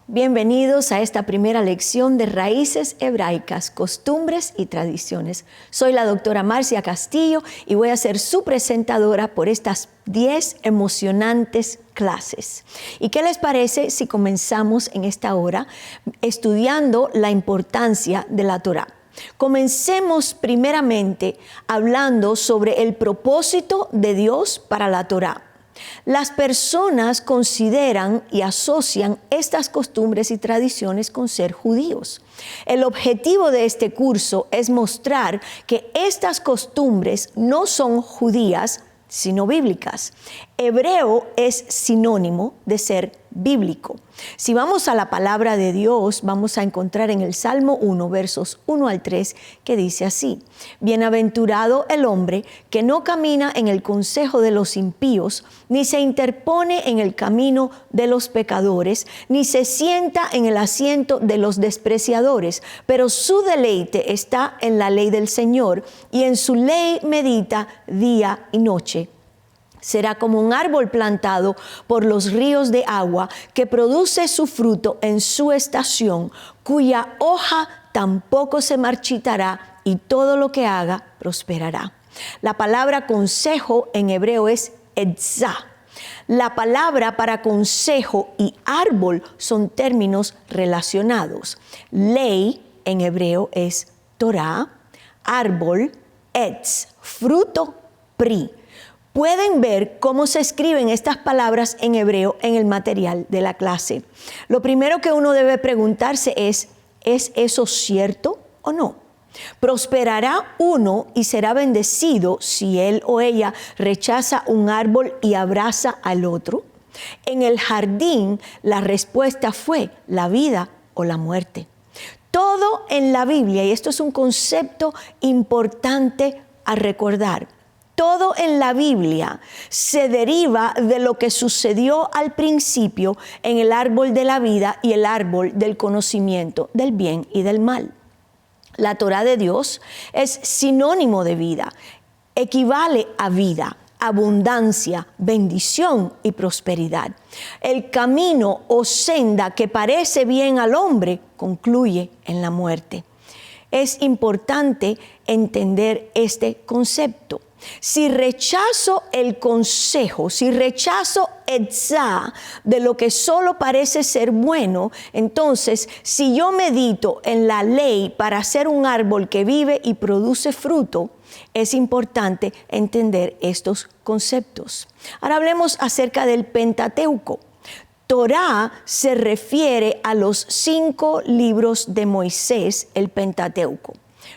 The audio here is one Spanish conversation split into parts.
Bienvenidos a esta primera lección de Raíces Hebraicas, Costumbres y Tradiciones. Soy la doctora Marcia Castillo y voy a ser su presentadora por estas 10 emocionantes clases. ¿Y qué les parece si comenzamos en esta hora estudiando la importancia de la Torá? Comencemos primeramente hablando sobre el propósito de Dios para la Torá. Las personas consideran y asocian estas costumbres y tradiciones con ser judíos. El objetivo de este curso es mostrar que estas costumbres no son judías, sino bíblicas. Hebreo es sinónimo de ser bíblico. Si vamos a la palabra de Dios, vamos a encontrar en el Salmo 1, versos 1 al 3, que dice así: Bienaventurado el hombre que no camina en el consejo de los impíos, ni se interpone en el camino de los pecadores, ni se sienta en el asiento de los despreciadores, pero su deleite está en la ley del Señor, y en su ley medita día y noche. Será como un árbol plantado por los ríos de agua, que produce su fruto en su estación, cuya hoja tampoco se marchitará, y todo lo que haga prosperará. La palabra consejo en hebreo es etzá. La palabra para consejo y árbol son términos relacionados. Ley en hebreo es Torah, árbol, etz, fruto, pri. Pueden ver cómo se escriben estas palabras en hebreo en el material de la clase. Lo primero que uno debe preguntarse ¿es eso cierto o no? ¿Prosperará uno y será bendecido si él o ella rechaza un árbol y abraza al otro? En el jardín, la respuesta fue la vida o la muerte. Todo en la Biblia, y esto es un concepto importante a recordar, todo en la Biblia se deriva de lo que sucedió al principio en el árbol de la vida y el árbol del conocimiento del bien y del mal. La Torá de Dios es sinónimo de vida, equivale a vida, abundancia, bendición y prosperidad. El camino o senda que parece bien al hombre concluye en la muerte. Es importante entender este concepto. Si rechazo el consejo, si rechazo etzá de lo que solo parece ser bueno, entonces si yo medito en la ley para ser un árbol que vive y produce fruto, es importante entender estos conceptos. Ahora hablemos acerca del Pentateuco. Torá se refiere a los 5 libros de Moisés, el Pentateuco.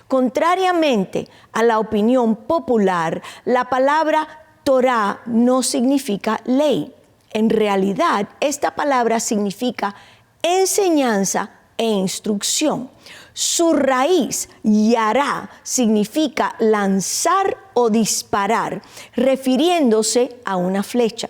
Contrariamente a la opinión popular, la palabra Torá no significa ley. En realidad, esta palabra significa enseñanza e instrucción. Su raíz, yará, significa lanzar o disparar, refiriéndose a una flecha.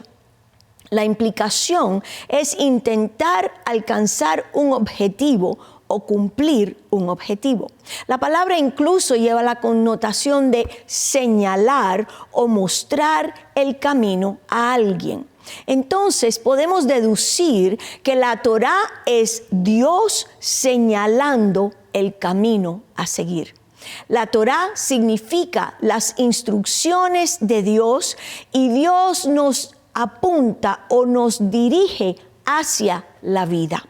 La implicación es intentar alcanzar un objetivo o cumplir un objetivo. La palabra incluso lleva la connotación de señalar o mostrar el camino a alguien. Entonces podemos deducir que la Torá es Dios señalando el camino a seguir. La Torá significa las instrucciones de Dios, y Dios nos apunta o nos dirige hacia la vida.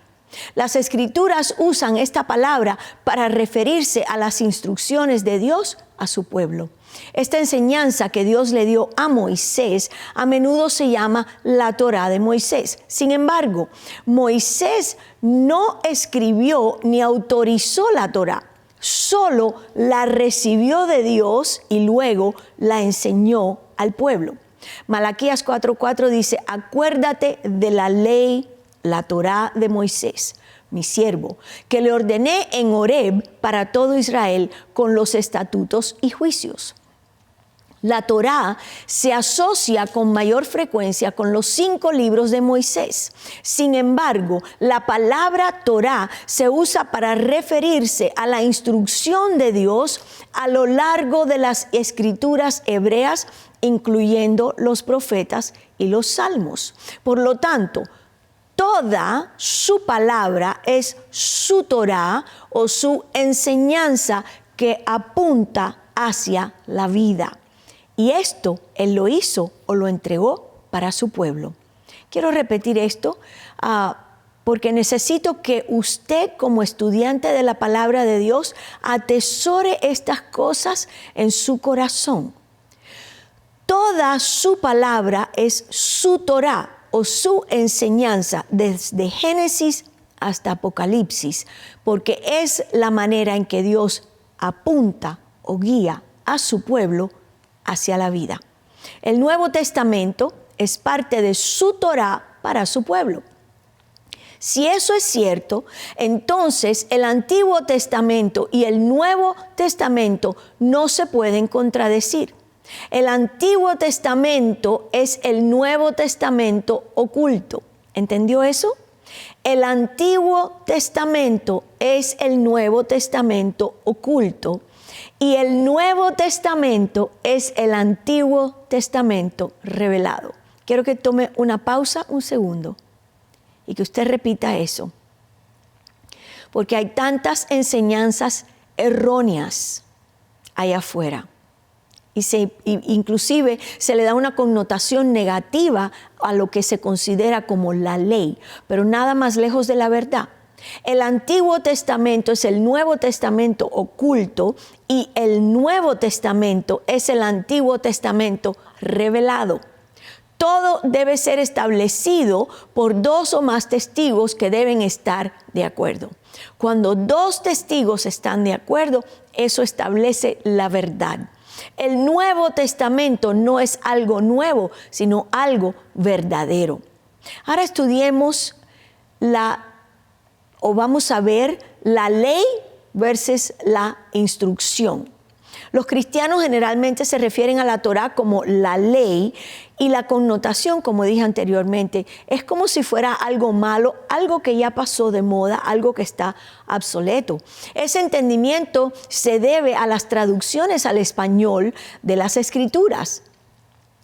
Las Escrituras usan esta palabra para referirse a las instrucciones de Dios a su pueblo. Esta enseñanza que Dios le dio a Moisés a menudo se llama la Torá de Moisés. Sin embargo, Moisés no escribió ni autorizó la Torá, solo la recibió de Dios y luego la enseñó al pueblo. Malaquías 4:4 dice: acuérdate de la ley, la Torá de Moisés, mi siervo, que le ordené en Horeb para todo Israel con los estatutos y juicios. La Torá se asocia con mayor frecuencia con los 5 libros de Moisés. Sin embargo, la palabra Torá se usa para referirse a la instrucción de Dios a lo largo de las escrituras hebreas, incluyendo los profetas y los salmos. Por lo tanto, toda su palabra es su Torá o su enseñanza que apunta hacia la vida. Y esto Él lo hizo o lo entregó para su pueblo. Quiero repetir esto porque necesito que usted, como estudiante de la palabra de Dios, atesore estas cosas en su corazón. Toda su palabra es su Torá o su enseñanza desde Génesis hasta Apocalipsis, porque es la manera en que Dios apunta o guía a su pueblo hacia la vida. El Nuevo Testamento es parte de su Torá para su pueblo. Si eso es cierto, entonces el Antiguo Testamento y el Nuevo Testamento no se pueden contradecir. El Antiguo Testamento es el Nuevo Testamento oculto. ¿Entendió eso? El Antiguo Testamento es el Nuevo Testamento oculto y el Nuevo Testamento es el Antiguo Testamento revelado. Quiero que tome una pausa, un segundo, y que usted repita eso. Porque hay tantas enseñanzas erróneas allá afuera. Inclusive se le da una connotación negativa a lo que se considera como la ley, pero nada más lejos de la verdad. El Antiguo Testamento es el Nuevo Testamento oculto y el Nuevo Testamento es el Antiguo Testamento revelado. Todo debe ser establecido por 2 o más testigos que deben estar de acuerdo. Cuando 2 testigos están de acuerdo, eso establece la verdad. El Nuevo Testamento no es algo nuevo, sino algo verdadero. Ahora estudiemos vamos a ver la ley versus la instrucción. Los cristianos generalmente se refieren a la Torá como la ley y la connotación, como dije anteriormente, es como si fuera algo malo, algo que ya pasó de moda, algo que está obsoleto. Ese entendimiento se debe a las traducciones al español de las Escrituras.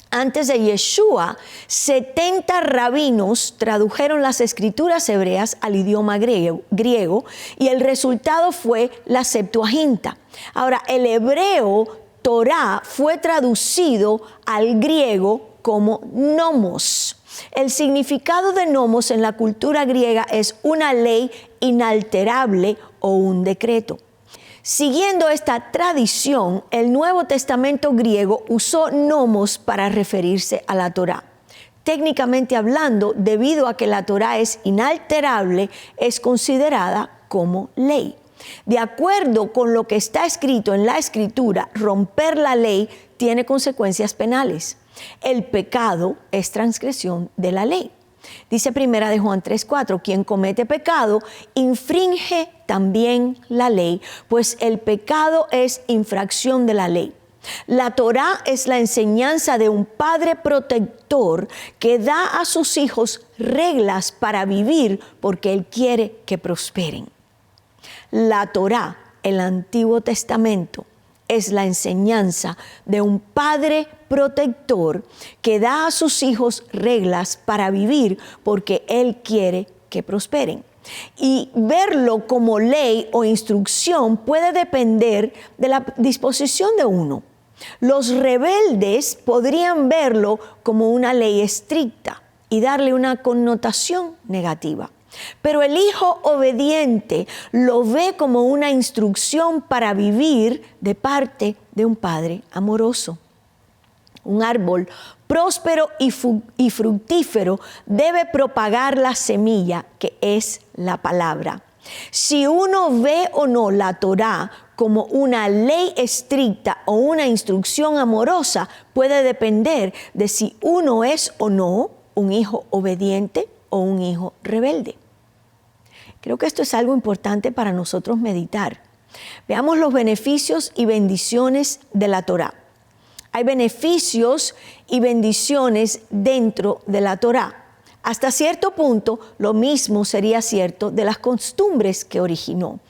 Antes de Yeshua, 70 rabinos tradujeron las escrituras hebreas al idioma griego y el resultado fue la Septuaginta. Ahora, el hebreo Torá fue traducido al griego como nomos. El significado de nomos en la cultura griega es una ley inalterable o un decreto. Siguiendo esta tradición, el Nuevo Testamento griego usó nomos para referirse a la Torá. Técnicamente hablando, debido a que la Torá es inalterable, es considerada como ley. De acuerdo con lo que está escrito en la Escritura, romper la ley tiene consecuencias penales. El pecado es transgresión de la ley. Dice 1 de Juan 3:4, quien comete pecado infringe también la ley, pues el pecado es infracción de la ley. La Torá es la enseñanza de un padre protector que da a sus hijos reglas para vivir porque Él quiere que prosperen. La Torá, el Antiguo Testamento, es la enseñanza de un padre protector que da a sus hijos reglas para vivir porque Él quiere que prosperen. Y verlo como ley o instrucción puede depender de la disposición de uno. Los rebeldes podrían verlo como una ley estricta y darle una connotación negativa. Pero el hijo obediente lo ve como una instrucción para vivir de parte de un padre amoroso. Un árbol próspero y fructífero debe propagar la semilla que es la palabra. Si uno ve o no la Torá como una ley estricta o una instrucción amorosa, puede depender de si uno es o no un hijo obediente o un hijo rebelde. Creo que esto es algo importante para nosotros meditar. Veamos los beneficios y bendiciones de la Torá. Hay beneficios y bendiciones dentro de la Torá. Hasta cierto punto, lo mismo sería cierto de las costumbres que originó.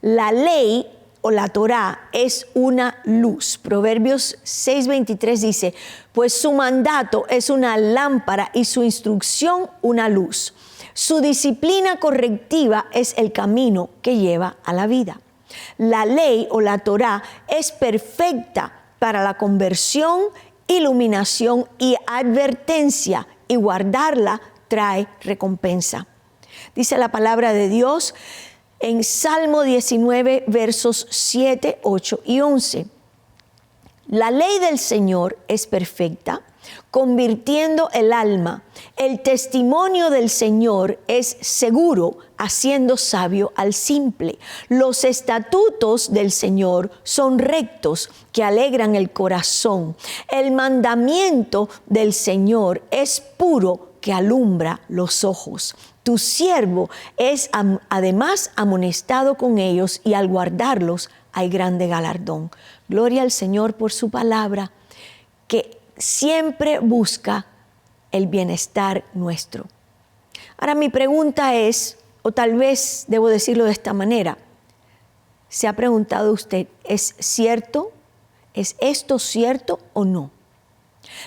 La ley o la Torá es una luz. Proverbios 6:23 dice, pues su mandato es una lámpara y su instrucción una luz. Su disciplina correctiva es el camino que lleva a la vida. La ley o la Torá es perfecta para la conversión, iluminación y advertencia, y guardarla trae recompensa. Dice la palabra de Dios en Salmo 19, versos 7, 8 y 11. La ley del Señor es perfecta, convirtiendo el alma. El testimonio del Señor es seguro, haciendo sabio al simple. Los estatutos del Señor son rectos, que alegran el corazón. El mandamiento del Señor es puro, que alumbra los ojos. Tu siervo es además amonestado con ellos, y al guardarlos hay grande galardón. Gloria al Señor por su palabra, que siempre busca el bienestar nuestro. Ahora mi pregunta es, o tal vez debo decirlo de esta manera, ¿se ha preguntado usted, ¿es cierto? ¿Es esto cierto o no?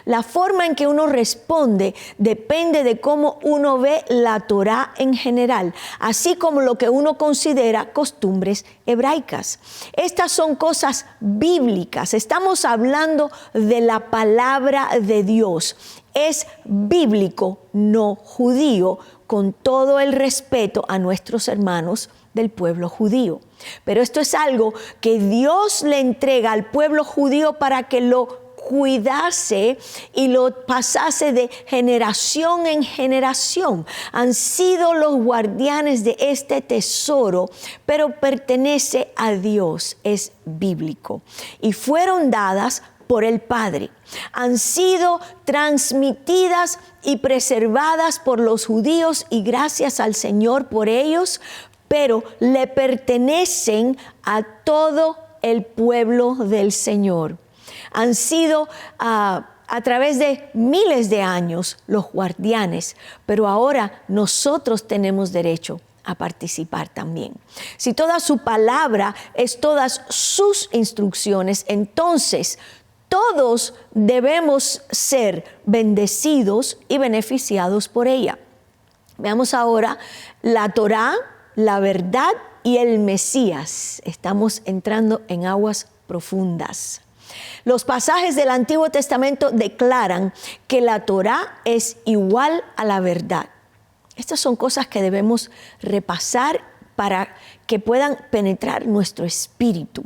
La forma en que uno responde depende de cómo uno ve la Torá en general, así como lo que uno considera costumbres hebraicas. Estas son cosas bíblicas. Estamos hablando de la palabra de Dios. Es bíblico, no judío, con todo el respeto a nuestros hermanos del pueblo judío. Pero esto es algo que Dios le entrega al pueblo judío para que lo cuidase y lo pasase de generación en generación. Han sido los guardianes de este tesoro, pero pertenece a Dios, es bíblico. Y fueron dadas por el Padre. Han sido transmitidas y preservadas por los judíos, y gracias al Señor por ellos, pero le pertenecen a todo el pueblo del Señor. Han sido a través de miles de años los guardianes, pero ahora nosotros tenemos derecho a participar también. Si toda su palabra es todas sus instrucciones, entonces todos debemos ser bendecidos y beneficiados por ella. Veamos ahora la Torá, la verdad y el Mesías. Estamos entrando en aguas profundas. Los pasajes del Antiguo Testamento declaran que la Torá es igual a la verdad. Estas son cosas que debemos repasar para que puedan penetrar nuestro espíritu.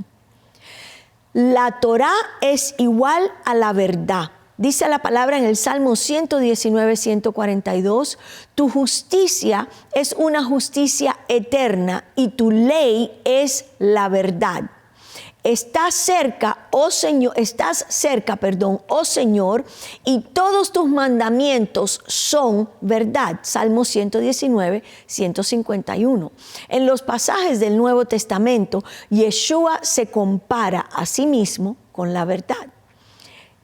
La Torá es igual a la verdad. Dice la palabra en el Salmo 119, 142, tu justicia es una justicia eterna y tu ley es la verdad. Estás cerca, oh Señor, y todos tus mandamientos son verdad. Salmo 119, 151. En los pasajes del Nuevo Testamento, Yeshua se compara a sí mismo con la verdad.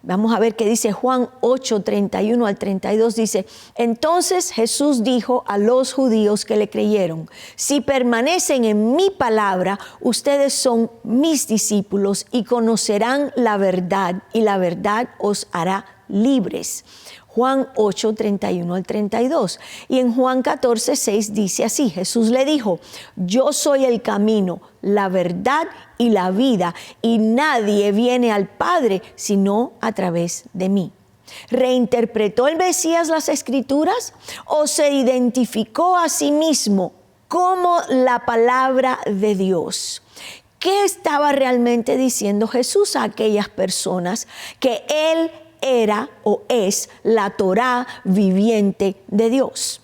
Vamos a ver qué dice Juan 8, 31 al 32. Dice, entonces Jesús dijo a los judíos que le creyeron, si permanecen en mi palabra, ustedes son mis discípulos y conocerán la verdad, y la verdad os hará libres. Juan 8, 31 al 32. Y en Juan 14, 6 dice así, Jesús le dijo, yo soy el camino, la verdad y la vida, y nadie viene al Padre sino a través de mí. ¿Reinterpretó el Mesías las Escrituras o se identificó a sí mismo como la palabra de Dios? ¿Qué estaba realmente diciendo Jesús a aquellas personas? Que Él era o es la Torá viviente de Dios.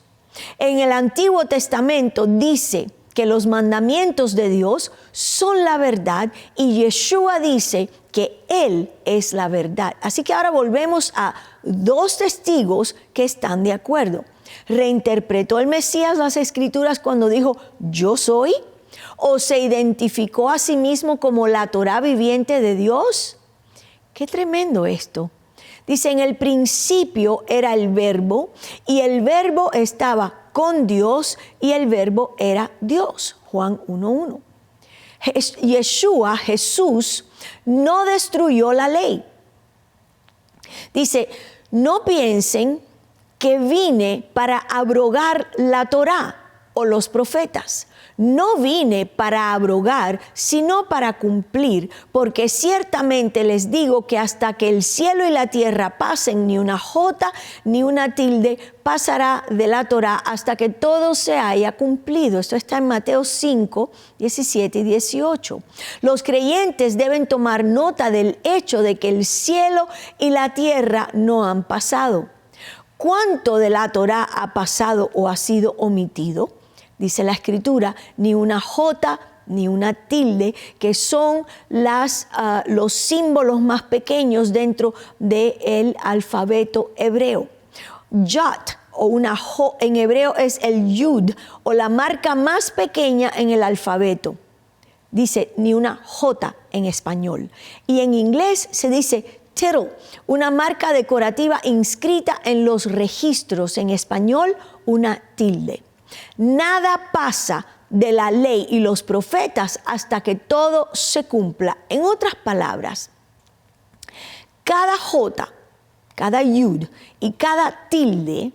En el Antiguo Testamento dice que los mandamientos de Dios son la verdad, y Yeshua dice que Él es la verdad. Así que ahora volvemos a dos testigos que están de acuerdo. ¿Reinterpretó el Mesías las Escrituras cuando dijo yo soy? ¿O se identificó a sí mismo como la Torá viviente de Dios? ¡Qué tremendo esto! Dice, en el principio era el Verbo, y el Verbo estaba con Dios, y el Verbo era Dios. Juan 1:1. Yeshua, Jesús, no destruyó la ley. Dice, no piensen que vine para abrogar la Torá o los profetas. No vine para abrogar, sino para cumplir, porque ciertamente les digo que hasta que el cielo y la tierra pasen, ni una jota ni una tilde pasará de la Torá hasta que todo se haya cumplido. Esto está en Mateo 5, 17 y 18. Los creyentes deben tomar nota del hecho de que el cielo y la tierra no han pasado. ¿Cuánto de la Torá ha pasado o ha sido omitido? Dice la Escritura, ni una jota ni una tilde, que son los símbolos más pequeños dentro del alfabeto hebreo. Yot o una J en hebreo es el yud o la marca más pequeña en el alfabeto. Dice ni una jota en español. Y en inglés se dice tittle, una marca decorativa inscrita en los registros. En español, una tilde. Nada pasa de la ley y los profetas hasta que todo se cumpla. En otras palabras, cada jota, cada yud y cada tilde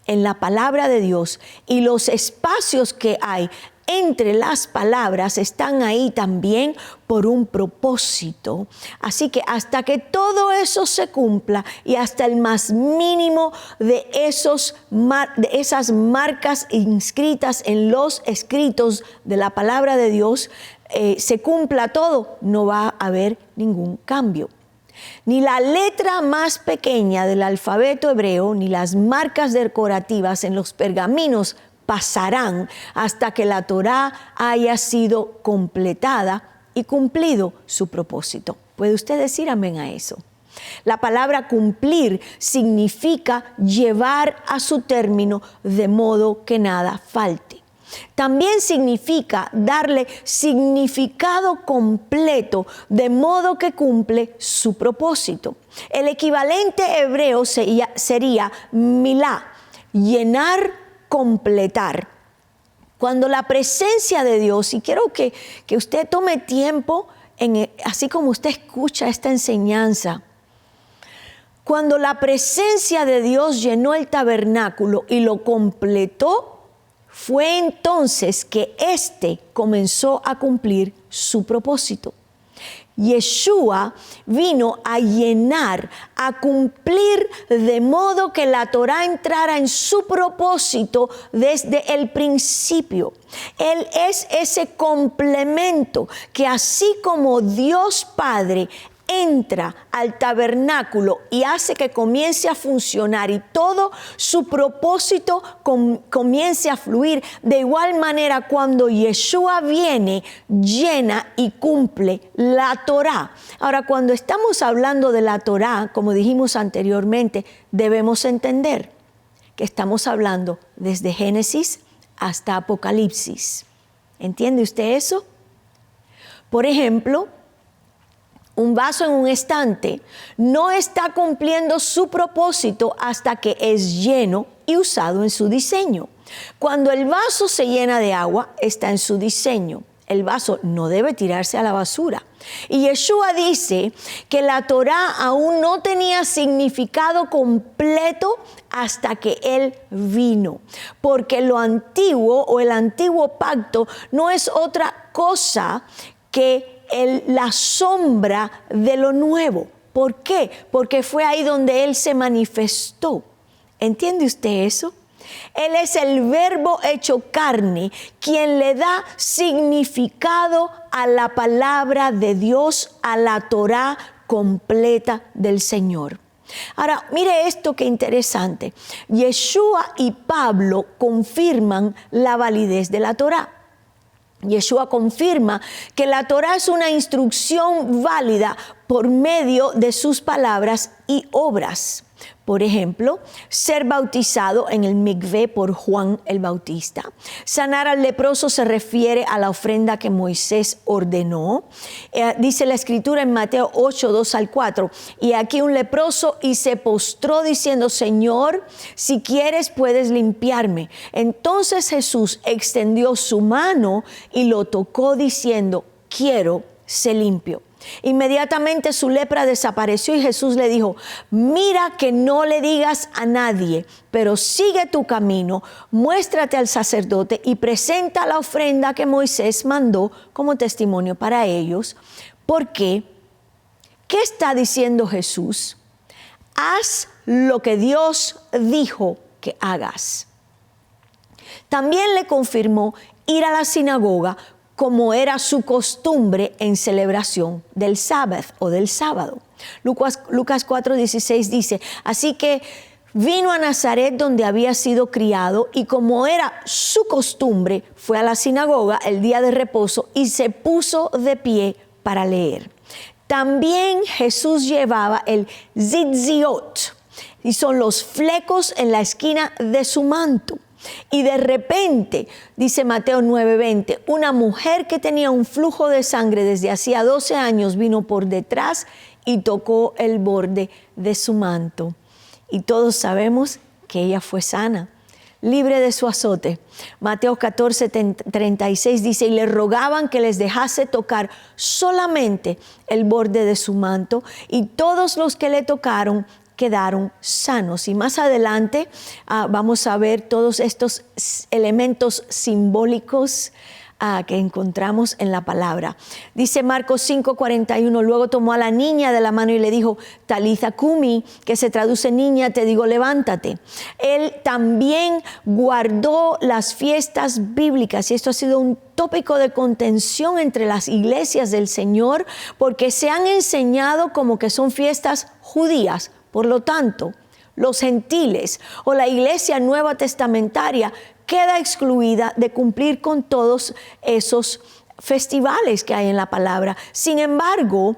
en la palabra de Dios y los espacios que hay entre las palabras están ahí también por un propósito. Así que hasta que todo eso se cumpla y hasta el más mínimo de esas marcas inscritas en los escritos de la palabra de Dios se cumpla todo, no va a haber ningún cambio. Ni la letra más pequeña del alfabeto hebreo, ni las marcas decorativas en los pergaminos pasarán hasta que la Torá haya sido completada y cumplido su propósito. ¿Puede usted decir amén a eso? La palabra cumplir significa llevar a su término de modo que nada falte. También significa darle significado completo de modo que cumple su propósito. El equivalente hebreo sería milá, llenar, completar. Cuando la presencia de Dios, y quiero que usted tome tiempo, así como usted escucha esta enseñanza, cuando la presencia de Dios llenó el tabernáculo y lo completó, fue entonces que éste comenzó a cumplir su propósito. Yeshua vino a llenar, a cumplir de modo que la Torá entrara en su propósito desde el principio. Él es ese complemento que así como Dios Padre entra al tabernáculo y hace que comience a funcionar y todo su propósito comience a fluir. De igual manera, cuando Yeshua viene, llena y cumple la Torá. Ahora, cuando estamos hablando de la Torá, como dijimos anteriormente, debemos entender que estamos hablando desde Génesis hasta Apocalipsis. ¿Entiende usted eso? Por ejemplo, un vaso en un estante no está cumpliendo su propósito hasta que es lleno y usado en su diseño. Cuando el vaso se llena de agua, está en su diseño. El vaso no debe tirarse a la basura. Y Yeshua dice que la Torá aún no tenía significado completo hasta que Él vino. Porque lo antiguo o el antiguo pacto no es otra cosa que la sombra de lo nuevo. ¿Por qué? Porque fue ahí donde Él se manifestó. ¿Entiende usted eso? Él es el verbo hecho carne, quien le da significado a la palabra de Dios, a la Torá completa del Señor. Ahora, mire esto que interesante. Yeshua y Pablo confirman la validez de la Torá. Yeshua confirma que la Torá es una instrucción válida por medio de sus palabras y obras. Por ejemplo, ser bautizado en el mikvé por Juan el Bautista. Sanar al leproso se refiere a la ofrenda que Moisés ordenó. Dice la Escritura en Mateo 8, 2 al 4. Y aquí un leproso y se postró diciendo: Señor, si quieres puedes limpiarme. Entonces Jesús extendió su mano y lo tocó diciendo: quiero, sé limpio. Inmediatamente su lepra desapareció y Jesús le dijo: mira que no le digas a nadie, pero sigue tu camino, muéstrate al sacerdote y presenta la ofrenda que Moisés mandó como testimonio para ellos. Porque, ¿qué está diciendo Jesús? Haz lo que Dios dijo que hagas. También le confirmó ir a la sinagoga como era su costumbre en celebración del sábado o del sábado. Lucas 4:16 dice: así que vino a Nazaret donde había sido criado y como era su costumbre fue a la sinagoga el día de reposo y se puso de pie para leer. También Jesús llevaba el zitziot y son los flecos en la esquina de su manto. Y de repente, dice Mateo 9:20, una mujer que tenía un flujo de sangre desde hacía 12 años vino por detrás y tocó el borde de su manto. Y todos sabemos que ella fue sana, libre de su azote. Mateo 14:36 dice: y le rogaban que les dejase tocar solamente el borde de su manto, y todos los que le tocaron quedaron sanos. Y más adelante vamos a ver todos estos elementos simbólicos que encontramos en la palabra. Dice Marcos 5:41, luego tomó a la niña de la mano y le dijo: Talitha cumi, que se traduce niña, te digo, levántate. Él también guardó las fiestas bíblicas, y esto ha sido un tópico de contención entre las iglesias del Señor, porque se han enseñado como que son fiestas judías. Por lo tanto, los gentiles o la iglesia nueva testamentaria queda excluida de cumplir con todos esos festivales que hay en la palabra. Sin embargo,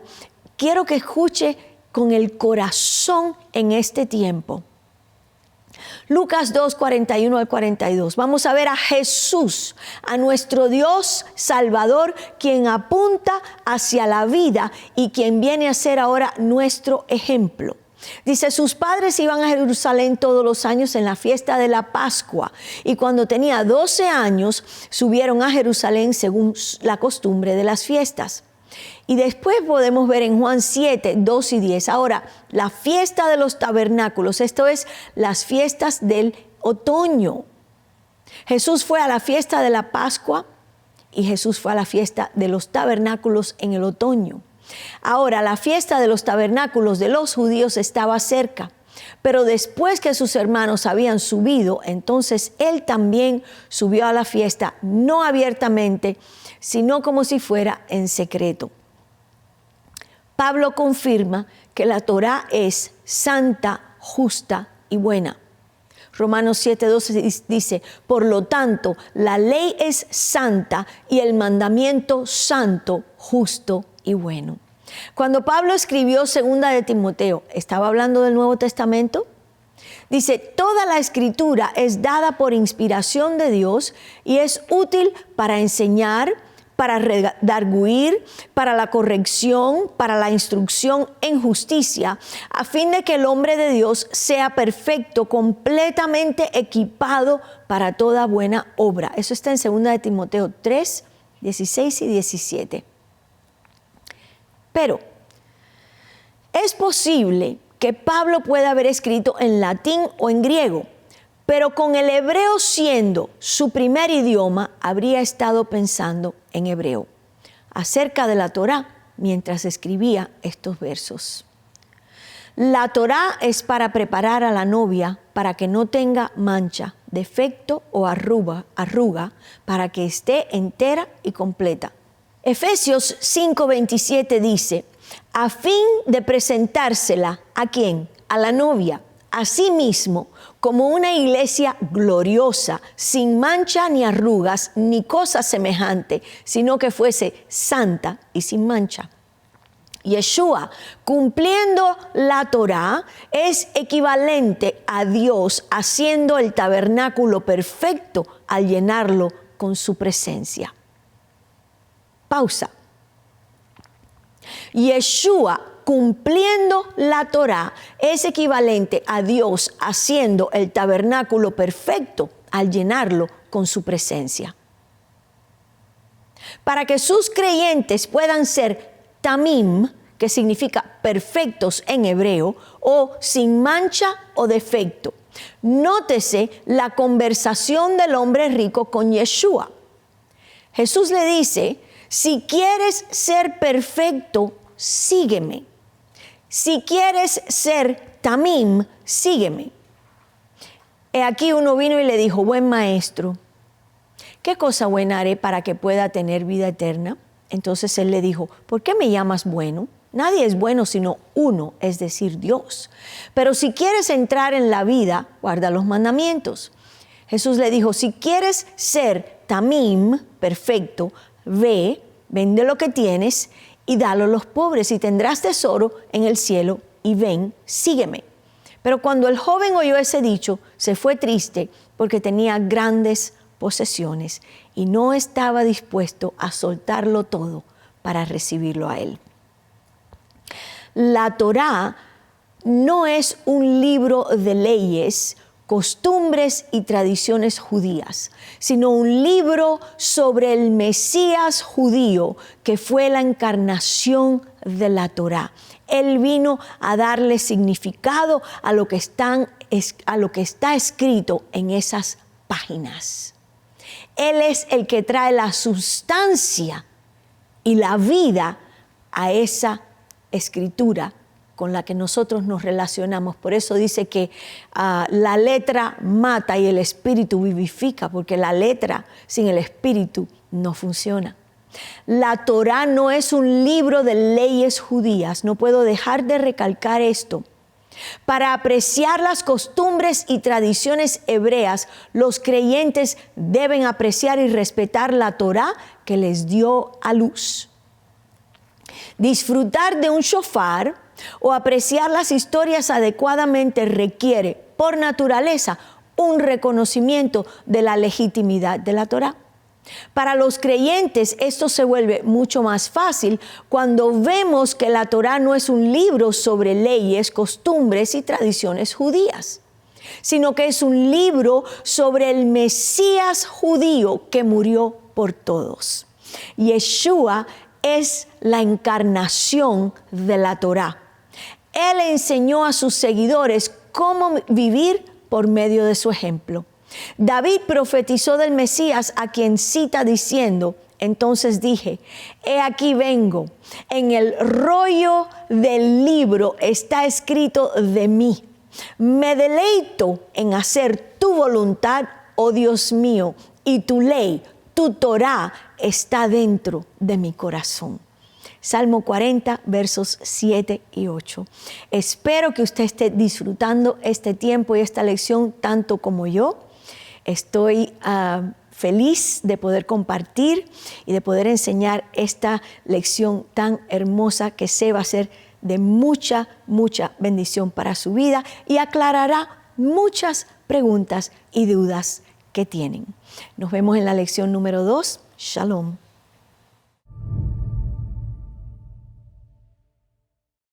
quiero que escuche con el corazón en este tiempo. Lucas 2:41 al 42. Vamos a ver a Jesús, a nuestro Dios Salvador, quien apunta hacia la vida y quien viene a ser ahora nuestro ejemplo. Dice: sus padres iban a Jerusalén todos los años en la fiesta de la Pascua, y cuando tenía 12 años subieron a Jerusalén según la costumbre de las fiestas. Y después podemos ver en Juan 7:2 y 10. Ahora, la fiesta de los tabernáculos, esto es las fiestas del otoño. Jesús fue a la fiesta de la Pascua y Jesús fue a la fiesta de los tabernáculos en el otoño. Ahora, la fiesta de los tabernáculos de los judíos estaba cerca, pero después que sus hermanos habían subido, entonces él también subió a la fiesta, no abiertamente, sino como si fuera en secreto. Pablo confirma que la Torá es santa, justa y buena. Romanos 7:12 dice: por lo tanto, la ley es santa y el mandamiento santo, justo y bueno. Cuando Pablo escribió 2 de Timoteo, ¿estaba hablando del Nuevo Testamento? Dice: toda la escritura es dada por inspiración de Dios y es útil para enseñar, para redarguir, para la corrección, para la instrucción en justicia, a fin de que el hombre de Dios sea perfecto, completamente equipado para toda buena obra. Eso está en 2 de Timoteo 3:16 y 17. Pero es posible que Pablo pueda haber escrito en latín o en griego, pero con el hebreo siendo su primer idioma, habría estado pensando en hebreo acerca de la Torá mientras escribía estos versos. La Torá es para preparar a la novia para que no tenga mancha, defecto o arruga, para que esté entera y completa. Efesios 5:27 dice: a fin de presentársela, ¿a quién? A la novia, a sí mismo, como una iglesia gloriosa, sin mancha ni arrugas, ni cosa semejante, sino que fuese santa y sin mancha. Yeshua, cumpliendo la Torá, es equivalente a Dios haciendo el tabernáculo perfecto al llenarlo con su presencia. Pausa. Yeshua, cumpliendo la Torá, es equivalente a Dios haciendo el tabernáculo perfecto al llenarlo con su presencia. Para que sus creyentes puedan ser tamim, que significa perfectos en hebreo, o sin mancha o defecto. Nótese la conversación del hombre rico con Yeshua. Jesús le dice, si quieres ser perfecto, sígueme. Si quieres ser tamim, sígueme. He aquí uno vino y le dijo, buen maestro, ¿qué cosa buena haré para que pueda tener vida eterna? Entonces él le dijo, ¿por qué me llamas bueno? Nadie es bueno sino uno, es decir, Dios. Pero si quieres entrar en la vida, guarda los mandamientos. Jesús le dijo, si quieres ser tamim, perfecto, ve, vende lo que tienes y dalo a los pobres y tendrás tesoro en el cielo y ven, sígueme. Pero cuando el joven oyó ese dicho, se fue triste porque tenía grandes posesiones y no estaba dispuesto a soltarlo todo para recibirlo a él. La Torá no es un libro de leyes, costumbres y tradiciones judías, sino un libro sobre el Mesías judío que fue la encarnación de la Torá. Él vino a darle significado a lo que está escrito en esas páginas. Él es el que trae la sustancia y la vida a esa escritura con la que nosotros nos relacionamos. Por eso dice que la letra mata y el espíritu vivifica, porque la letra sin el espíritu no funciona. La Torá no es un libro de leyes judías, no puedo dejar de recalcar esto. Para apreciar las costumbres y tradiciones hebreas, los creyentes deben apreciar y respetar la Torá que les dio a luz. Disfrutar de un shofar o apreciar las historias adecuadamente requiere, por naturaleza, un reconocimiento de la legitimidad de la Torá. Para los creyentes esto se vuelve mucho más fácil cuando vemos que la Torá no es un libro sobre leyes, costumbres y tradiciones judías, sino que es un libro sobre el Mesías judío que murió por todos. Yeshua es la encarnación de la Torá. Él enseñó a sus seguidores cómo vivir por medio de su ejemplo. David profetizó del Mesías, a quien cita diciendo, entonces dije, he aquí vengo, en el rollo del libro está escrito de mí. Me deleito en hacer tu voluntad, oh Dios mío, y tu ley, tu Torá, está dentro de mi corazón. Salmo 40, versos 7 y 8. Espero que usted esté disfrutando este tiempo y esta lección tanto como yo. Estoy feliz de poder compartir y de poder enseñar esta lección tan hermosa que sé va a ser de mucha, mucha bendición para su vida y aclarará muchas preguntas y dudas que tienen. Nos vemos en la lección número 2. Shalom.